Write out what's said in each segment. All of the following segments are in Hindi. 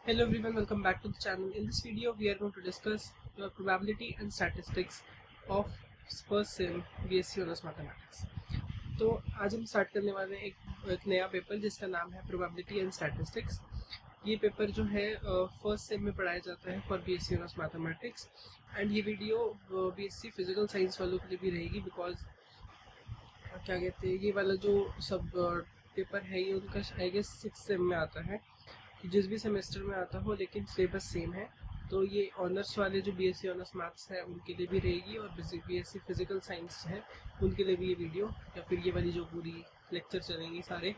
Hello everyone, welcome back to the channel. In this video, we are going to discuss the probability and statistics of first sem BSc Honors Mathematics. तो आज हम स्टार्ट करने वाले हैं एक नया पेपर जिसका नाम है प्रोबेबिलिटी एंड स्टैटिस्टिक्स। ये पेपर जो है फर्स्ट सेम में पढ़ाया जाता है for BSc Honors Mathematics and ये वीडियो BSc फिजिकल साइंस वालों के लिए भी रहेगी बिकॉज क्या कहते हैं ये वाला जो सब पेपर है ये उनका आई गेस 6th सेम में आता है, जिस भी सेमेस्टर में आता हो लेकिन सिलेबस सेम है। तो ये ऑनर्स वाले जो BSc ऑनर्स मैथ्स है उनके लिए भी रहेगी और BSc फिजिकल साइंस है उनके लिए भी ये वीडियो या फिर ये वाली जो पूरी लेक्चर चलेंगी सारे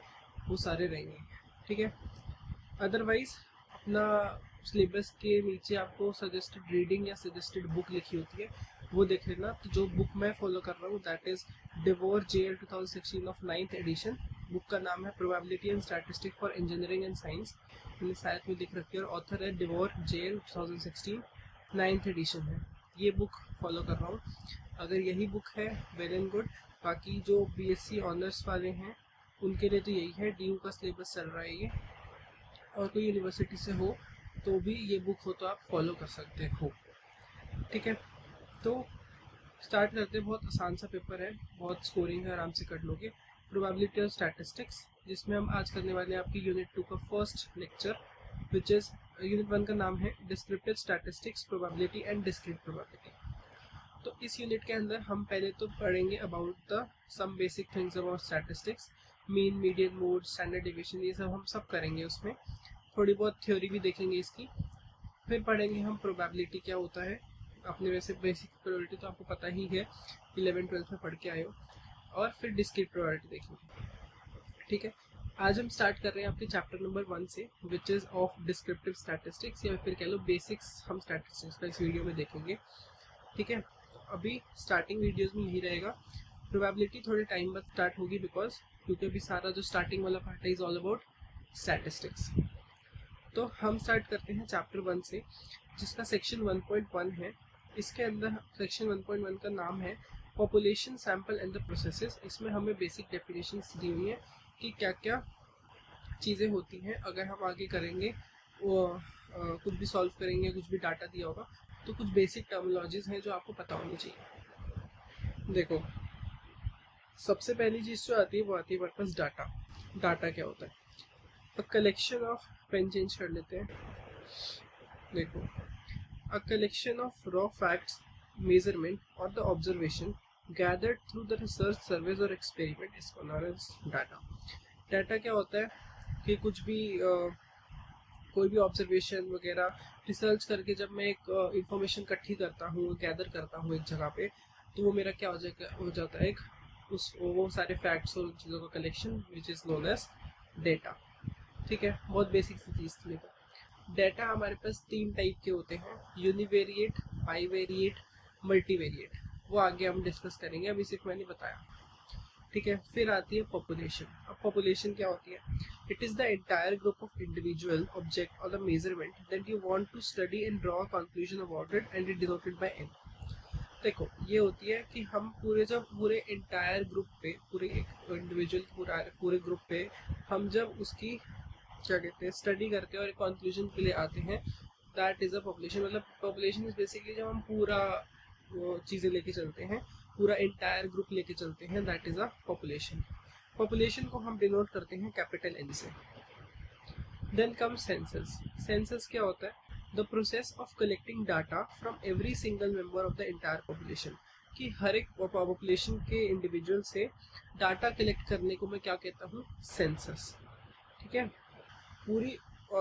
वो सारे रहेंगे, ठीक है। अदरवाइज अपना सिलेबस के नीचे आपको सजेस्टेड रीडिंग या सजेस्टेड बुक लिखी होती है वो देख लेना। तो जो बुक मैं फॉलो कर रहा हूँ that is Devore JL 2016 of 9th edition. Book का नाम है probability and statistics for engineering and science, मैंने साथ में लिख रखी है और ऑथर है डिवोर JL 2016 9th एडिशन है। ये बुक फॉलो कर रहा हूँ। अगर यही बुक है वेल एंड गुड, बाकी जो BSc ऑनर्स वाले हैं उनके लिए तो यही है। DU का सिलेबस चल रहा है ये, और कोई यूनिवर्सिटी से हो तो भी ये बुक हो तो आप फॉलो कर सकते हो, ठीक है। तो स्टार्ट करते हैं। बहुत आसान सा पेपर है, बहुत स्कोरिंग है, आराम से कर लोगे। प्रोबेबिलिटी और स्टैटिस्टिक्स, जिसमें हम आज करने वाले हैं आपकी यूनिट 2 का first lecture which is unit 1 का नाम है descriptive statistics probability and discrete probability. तो इस यूनिट के अंदर हम पहले तो पढ़ेंगे about the some basic things about statistics, mean, median, mode, standard deviation, ये सब हम सब करेंगे। उसमें थोड़ी बहुत थ्योरी भी देखेंगे इसकी। फिर पढ़ेंगे हम प्रोबेबिलिटी क्या होता है। अपने वैसे बेसिक प्रोबेबिलिटी तो आपको पता ही है, 11th-12th में पढ़ के आए हो। और फिर डिस्क्रीट प्रोबेबिलिटी देखेंगे, ठीक है। आज हम स्टार्ट कर रहे हैं आपके चैप्टर नंबर 1 से which is of descriptive statistics, या फिर कह लो बेसिक्स हम स्टैटिस्टिक्स का इस वीडियो में देखेंगे, ठीक है। तो अभी स्टार्टिंग वीडियोज़ में यही रहेगा। प्रोबेबिलिटी थोड़े टाइम बाद स्टार्ट होगी बिकॉज क्योंकि अभी सारा जो स्टार्टिंग वाला पार्ट है इज़ ऑल अबाउट स्टैटिस्टिक्स। तो हम स्टार्ट करते हैं चैप्टर 1 से, जिसका सेक्शन 1.1 है। इसके अंदर सेक्शन 1.1 का नाम है population, sample and the processes. इसमें हमें बेसिक डेफिनेशंस दी हुई हैं कि क्या क्या चीज़ें होती हैं अगर हम आगे करेंगे वो कुछ भी सॉल्व करेंगे, कुछ भी डाटा दिया होगा तो कुछ बेसिक टर्मिनोलॉजीज हैं जो आपको पता होनी चाहिए। देखो, सबसे पहली चीज़ जो आती है वो आती है हमारे पास डाटा। डाटा क्या होता है? A collection of, pen change कर लेते हैं। देखो, a collection of raw facts, measurement और the observation gathered through the research, surveys और experiment is known as data। Data क्या होता है कि कुछ भी कोई भी ऑब्जर्वेशन वगैरह रिसर्च करके जब मैं एक इंफॉर्मेशन इकट्ठी करता हूँ, गैदर करता हूँ एक जगह पे, तो वो मेरा क्या हो जाता है एक वो सारे फैक्ट्स और चीज़ों का collection which is known as data, ठीक है। बहुत बेसिक सी चीज़ थी। डेटा हमारे पास 3 टाइप के होते हैं, यूनिवेरिएट, बाईवेरिएट, मल्टीवेरिएट। वो आगे हम डिस्कस करेंगे, अभी सिर्फ मैंने बताया, ठीक है। फिर आती है पॉपुलेशन। अब पॉपुलेशन क्या होती है? It is the entire group of individual object और the measurement that you want to study and draw conclusion about it and it denoted by N. देखो, ये होती है कि हम पूरे एंटायर ग्रुप पे, पूरे एक इंडिविजुअल पूरे ग्रुप पे हम जब उसकी क्या कहते हैं स्टडी करते हैं और एक कंक्लूजन के लिए आते हैं, दैट इज़ अ पॉपुलेशन। मतलब पॉपुलेशन इज बेसिकली जब हम पूरा वो चीज़ें लेके चलते हैं, पूरा एंटायर ग्रुप लेके चलते हैं, that is a population. Population को हम डिनोट करते हैं कैपिटल N से। Then come census. सेंसस क्या होता है? The process of collecting data from every single member of the entire population, कि हर एक पॉपुलेशन के इंडिविजुअल से डाटा कलेक्ट करने को मैं क्या कहता हूँ? सेंसस, ठीक है। पूरी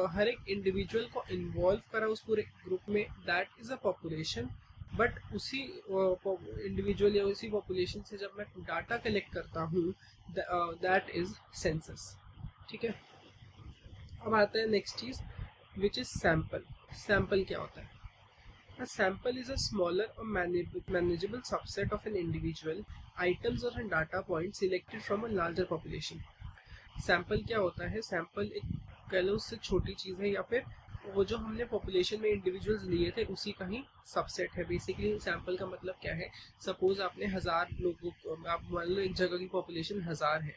हर एक इंडिविजुअल को इन्वॉल्व करा उस पूरे ग्रुप में, that is a population. But उसी इंडिविजुअल या उसी पॉपुलेशन से जब मैं डाटा कलेक्ट करता हूँ दैट इज़ सेंसस, ठीक है। अब आता है next cheese which is sample. Sample क्या होता है? A sample is a smaller or manageable subset of an individual items or data points selected from a larger population। Sample क्या होता है? सैम्पल एक कह लो उससे छोटी चीज़ है या फिर वो जो हमने पॉपुलेशन में इंडिविजुअल्स लिए थे उसी का ही सबसेट है। बेसिकली सैम्पल का मतलब क्या है? सपोज आपने 1000 लोगों को, आप मान लो एक जगह की पॉपुलेशन 1000 है,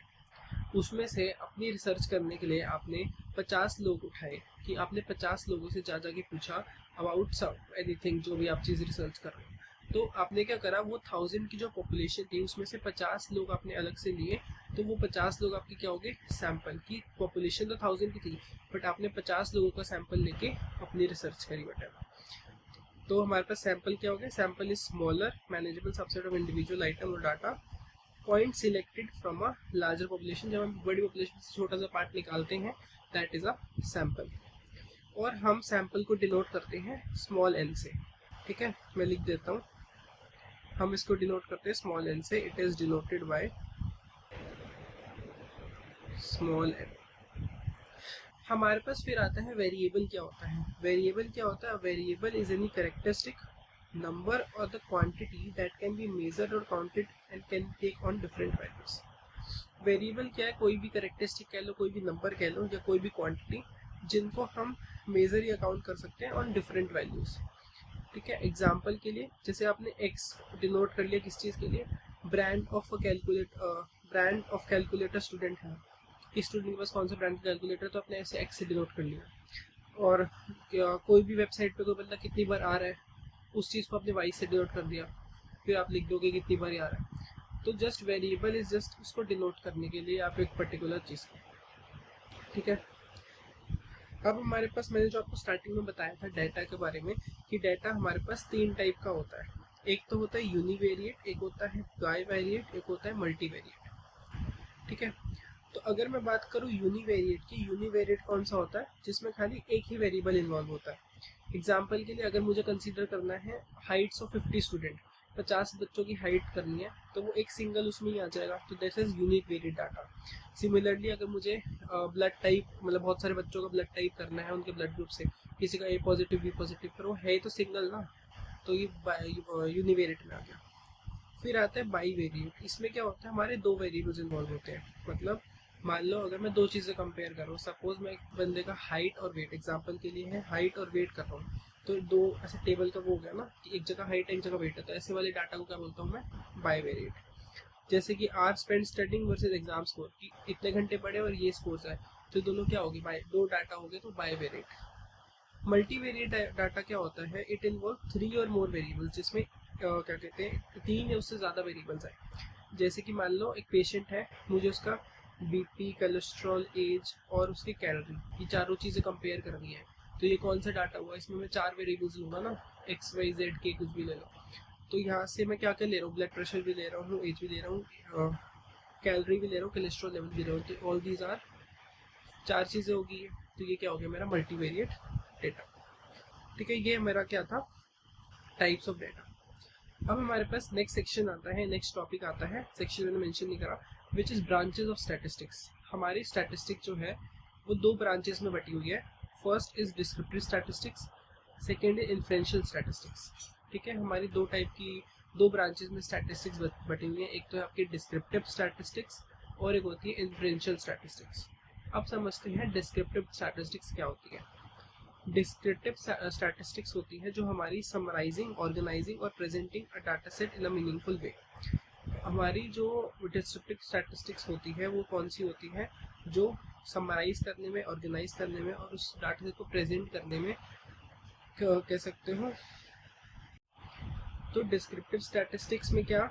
उसमें से अपनी रिसर्च करने के लिए आपने 50 लोग उठाए, कि आपने 50 लोगों से जा जाके पूछा अबाउट एनीथिंग, जो भी आप चीज़ रिसर्च कर रहे हो। तो आपने क्या करा, वो 1000 की जो पॉपुलेशन थी उसमें से 50 लोग आपने अलग से लिए, तो वो 50 लोग आपके क्या हो गए, सैंपल की पॉपुलेशन तो 1000 की थी, बट आपने 50 लोगों का सैंपल लेके अपनी रिसर्च करी बेटा। तो हमारे पास सैंपल क्या हो गया, sample is smaller manageable subset of individual item और data point selected from a larger population. जब हम बड़ी पॉपुलेशन से छोटा सा पार्ट निकालते हैं, दैट इज अ सैंपल। और हम सैंपल को डिनोट करते हैं स्मॉल एन से। ठीक है, मैं लिख देता हूँ, हम इसको डिनोट करते हैं स्मॉल एन से। It is denoted by small N. हमारे पास फिर आता है वेरिएबल क्या होता है। वेरिएबल क्या होता है, variable is any characteristic number और the quantity that can be measured और counted and can take on different values. Variable क्या है, कोई भी कैरेक्टरिस्टिक कह लो, कोई भी नंबर कह लो, या कोई भी क्वांटिटी जिनको हम मेजर या काउंट कर सकते हैं ऑन डिफरेंट वैल्यूज। ठीक है, एग्जांपल के लिए जैसे आपने एक्स डिनोट कर लिया किस चीज़ के लिए, ब्रांड ऑफ कैलकुलेटर स्टूडेंट है, इस स्टूडेंट के पास कौन सा ब्रांड का कैलकुलेटर, तो आपने ऐसे एक्स से डिनोट कर लिया। और कोई भी वेबसाइट पे कोई बंदा कितनी बार आ रहा है, उस चीज़ को आपने वाई से डिनोट कर दिया, फिर आप लिख दोगे कितनी बार आ रहा है। तो जस्ट वेरिएबल इज जस्ट उसको डिनोट करने के लिए आप एक पर्टिकुलर चीज़ को। ठीक है, अब हमारे पास मैंने जो आपको स्टार्टिंग में बताया था डाटा के बारे में, कि डाटा हमारे पास 3 टाइप का होता है। एक तो होता है यूनिवेरिएट, एक होता है बाईवेरिएट, एक होता है मल्टीवेरिएट। ठीक है, तो अगर मैं बात करूँ यूनिवेरिएट की, यूनिवेरिएट कौन सा होता है, जिसमें खाली एक ही वेरिएबल इन्वॉल्व होता है। एग्जाम्पल के लिए अगर मुझे कंसीडर करना है हाइट्स ऑफ 50 स्टूडेंट, 50 बच्चों की हाइट करनी है, तो वो एक सिंगल उसमें ही आ जाएगा, तो that is unique variate data. Similarly अगर मुझे ब्लड टाइप, मतलब बहुत सारे बच्चों का ब्लड टाइप करना है उनके ब्लड ग्रुप से, किसी का ए पॉजिटिव बी पॉजिटिव, पर वो है तो सिंगल ना, तो ये यूनिवेरिएट में आ गया। फिर आता है बाई वेरिएट, इसमें क्या होता है, हमारे 2 वेरिएबल्स इन्वॉल्व होते हैं। मतलब मान लो अगर मैं 2 चीज़ें कंपेयर करूँ, सपोज मैं एक बंदे का हाइट और वेट, एग्जांपल के लिए है हाइट और वेट कर रहा हूँ, तो 2 ऐसे टेबल का वो हो गया ना, कि एक जगह हाइट है एक जगह वेट है, तो ऐसे वाले डाटा को क्या बोलता हूँ मैं, बाई वेरिएट। जैसे कि hours spend studying versus exam score, कि इतने घंटे पढ़े और ये स्कोर्स है, तो दोनों क्या होगी, बाई, 2 डाटा हो गए तो बाई वेरिएट। मल्टीवेरिएट डाटा क्या होता है, इट इन्वॉल्व 3 और मोर वेरिएबल्स, जिसमें क्या कहते हैं 3 या उससे ज़्यादा वेरिएबल्स है। जैसे कि मान लो एक पेशेंट है, मुझे उसका बीपी, कोलेस्ट्रॉल, एज और उसकी कैलोरी, ये चारों चीज़ें कंपेयर करनी है। तो ये कौन सा डाटा हुआ, इसमें मैं 4 वेरिएबल्स लूँगा ना, एक्स वाई जेड के कुछ भी ले लो। तो यहाँ से मैं क्या क्या ले रहा हूँ, ब्लड प्रेशर भी ले रहा हूँ, एज भी ले रहा हूँ, कैलोरी भी ले रहा हूँ, कोलेस्ट्रॉल लेवल भी ले रहा हूँ, तो ऑल दीज आर 4 चीज़ें होगी। तो ये क्या हो गया मेरा मल्टीवेरिएट डेटा। ठीक है, ये मेरा क्या था, टाइप्स ऑफ डेटा। अब हमारे पास नेक्स्ट सेक्शन आता है, नेक्स्ट टॉपिक आता है, सेक्शन मैंने मेंशन नहीं करा, which is branches of statistics. हमारी स्टैटिस्टिक जो है वो 2 ब्रांचेस में बटी हुई है। First is descriptive statistics, second is inferential statistics. ठीक है, हमारी 2 टाइप की 2 ब्रांचेस में स्टैटिस्टिक्स बटी हुई है, एक तो है आपकी डिस्क्रिप्टिव स्टैटिस्टिक्स और एक होती है इन्फ्रेंशियल स्टैटिस्टिक्स। अब समझते हैं डिस्क्रिप्टिव स्टैटिस्टिक्स क्या होती है। डिस्क्रिप्टिव स्टैटिस्टिक्स होती है जो हमारी समराइजिंग, ऑर्गेनाइजिंग और presenting a data set in a meaningful वे। हमारी जो डिस्क्रिप्टिव स्टैटिस्टिक्स होती है वो कौन सी होती है, जो समराइज करने में, ऑर्गेनाइज करने में और उस डाटा सेट को प्रेजेंट करने में कह सकते हो। तो डिस्क्रिप्टिव स्टैटिस्टिक्स में क्या,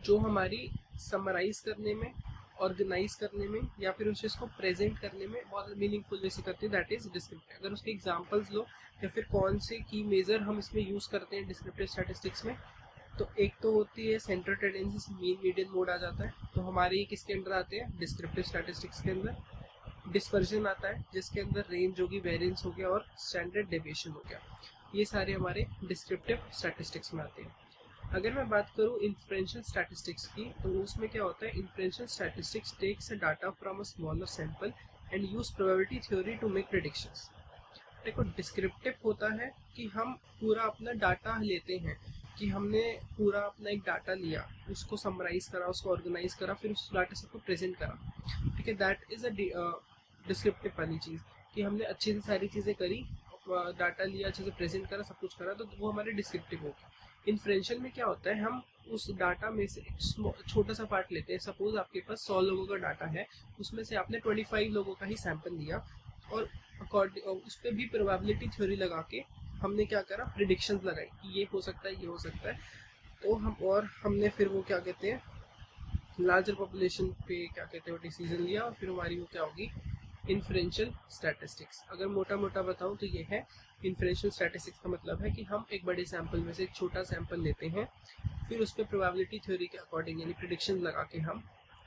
जो हमारी समराइज करने में, ऑर्गेनाइज करने में या फिर उस चीज़ को प्रेजेंट करने में बहुत मीनिंगफुल वे से करती है, दैट इज डिस्क्रिप्टिव। अगर उसके एग्जांपल्स लो या फिर कौन से की मेजर हम इसमें यूज़ करते हैं डिस्क्रिप्टिव स्टैटिस्टिक्स में, तो एक तो होती है central tendency, mean median mode आ जाता है, तो हमारे ये किसके अंडर आते हैं, डिस्क्रिप्टिव स्टैटिस्टिक्स के अंदर। डिस्पर्जन आता है जिसके अंदर रेंज होगी, वेरिएंस हो गया और स्टैंडर्ड डेविएशन हो गया, ये सारे हमारे डिस्क्रिप्टिव स्टैटिस्टिक्स में आते हैं। अगर मैं बात करूँ इन्फ्रेंशियल स्टैटिस्टिक्स की, तो उसमें क्या होता है, inferential statistics takes a data from a smaller sample and use probability theory to make predictions. देखो डिस्क्रिप्टिव होता है कि हम पूरा अपना डाटा लेते हैं, कि हमने पूरा अपना एक डाटा लिया, उसको समराइज करा, उसको ऑर्गेनाइज करा, फिर उस डाटा सेट को प्रेजेंट करा। ठीक है, दैट इज अ डिस्क्रिप्टिव वाली चीज़, कि हमने अच्छे से सारी चीज़ें करी, डाटा लिया, अच्छे से प्रेजेंट करा, सब कुछ करा, तो वो हमारे डिस्क्रिप्टिव होगी। इन्फ्रेंशियल में क्या होता है, हम उस डाटा में से एक छोटा सा पार्ट लेते हैं। सपोज आपके पास 100 लोगों का डाटा है, उसमें से आपने 25 लोगों का ही सैंपल लिया और अकॉर्डिंग उस पर भी प्रोबेबिलिटी थ्योरी लगा के हमने क्या करा, प्रिडिक्शंस लगाई कि ये हो सकता है, ये हो सकता है। तो हमने फिर वो क्या कहते हैं, लार्जर पॉपुलेशन पे क्या कहते हैं वो डिसीजन लिया, और फिर हमारी वो क्या होगी, इन्फ्रेंशियल स्टैटिस्टिक्स। अगर मोटा मोटा बताऊं तो ये है इन्फ्रेंशियल स्टैटिस्टिक्स का मतलब है कि हम एक बड़े सैंपल में से एक छोटा सैंपल लेते हैं, फिर उस पर प्रोबेबिलिटी थ्योरी के अकॉर्डिंग यानी प्रिडिक्शन लगा के हम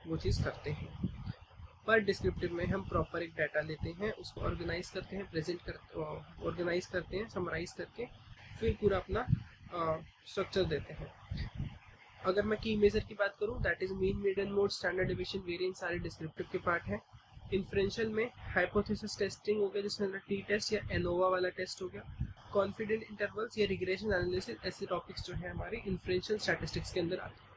वो चीज़ करते हैं। पर डिस्क्रिप्टिव में हम प्रॉपर एक डाटा लेते हैं, उसको ऑर्गेनाइज करते हैं, ऑर्गेनाइज करते हैं, समराइज करके फिर पूरा अपना स्ट्रक्चर देते हैं। अगर मैं की मेजर की बात करूं, that is mean, median, mode, standard deviation, variance, सारे डिस्क्रिप्टिव के पार्ट हैं। इन्फ्रेंशियल में हाइपोथेसिस टेस्टिंग हो गया, जिसमें टी टेस्ट या एनोवा वाला टेस्ट हो गया। कॉन्फिडेंट इंटरवल्स या रिग्रेशन एनालिसिस, ऐसे टॉपिक्स जो है हमारे इन्फ्रेंशियल स्टैटिस्टिक्स के अंदर आते हैं।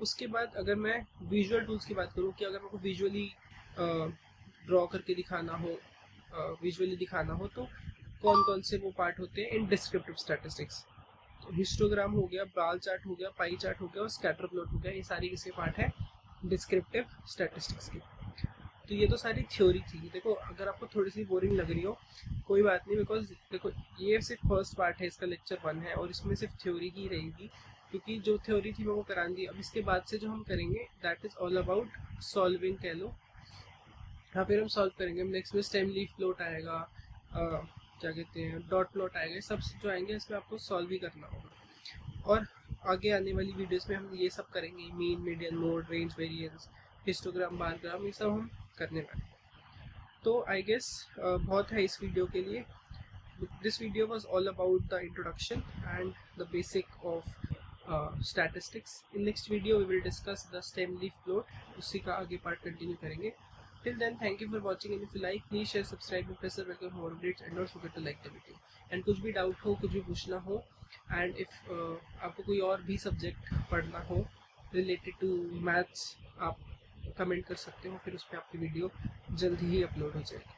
उसके बाद अगर मैं विजुअल टूल्स की बात करूँ कि अगर मेरे को विजुअली ड्रॉ करके दिखाना हो, तो कौन कौन से वो पार्ट होते हैं इन डिस्क्रिप्टिव स्टैटिस्टिक्स। तो हिस्टोग्राम हो गया, बार चार्ट हो गया, पाई चार्ट हो गया और स्कैटर प्लॉट हो गया, ये सारी किसके पार्ट है, डिस्क्रिप्टिव स्टैटिस्टिक्स की। तो ये तो सारी थ्योरी थी। देखो अगर आपको थोड़ी सी बोरिंग लग रही हो कोई बात नहीं, बिकॉज देखो ये सिर्फ फर्स्ट पार्ट है, इसका लेक्चर 1 है और इसमें सिर्फ थ्योरी ही रहेगी, क्योंकि जो थ्योरी थी वो करा दी। अब इसके बाद से जो हम करेंगे that is all about solving कह लो, हाँ फिर हम सॉल्व करेंगे। नेक्स्ट में स्टेम लीफ प्लॉट आएगा, क्या कहते हैं डॉट प्लॉट आएगा, सब जो आएंगे इसमें आपको सॉल्व ही करना होगा। और आगे आने वाली वीडियोस में हम ये सब करेंगे, mean, median, mode, range, variance, histogram, bar graph, ये सब हम करने वाले। तो आई गेस बहुत है इस वीडियो के लिए। This video was all about the introduction and the basic of statistics. In next video we will discuss the stem leaf plot, उसी का आगे पार्ट कंटिन्यू करेंगे। Till then, thank you for watching, and if you like, please share, subscribe, and press the bell for more updates, and don't forget to like the video. And कुछ भी डाउट हो, कुछ भी पूछना हो, and if आपको कोई और भी सब्जेक्ट पढ़ना हो रिलेटेड टू मैथ्स, आप कमेंट कर सकते हो, फिर उस पर आपकी वीडियो जल्दी ही अपलोड हो जाएगी।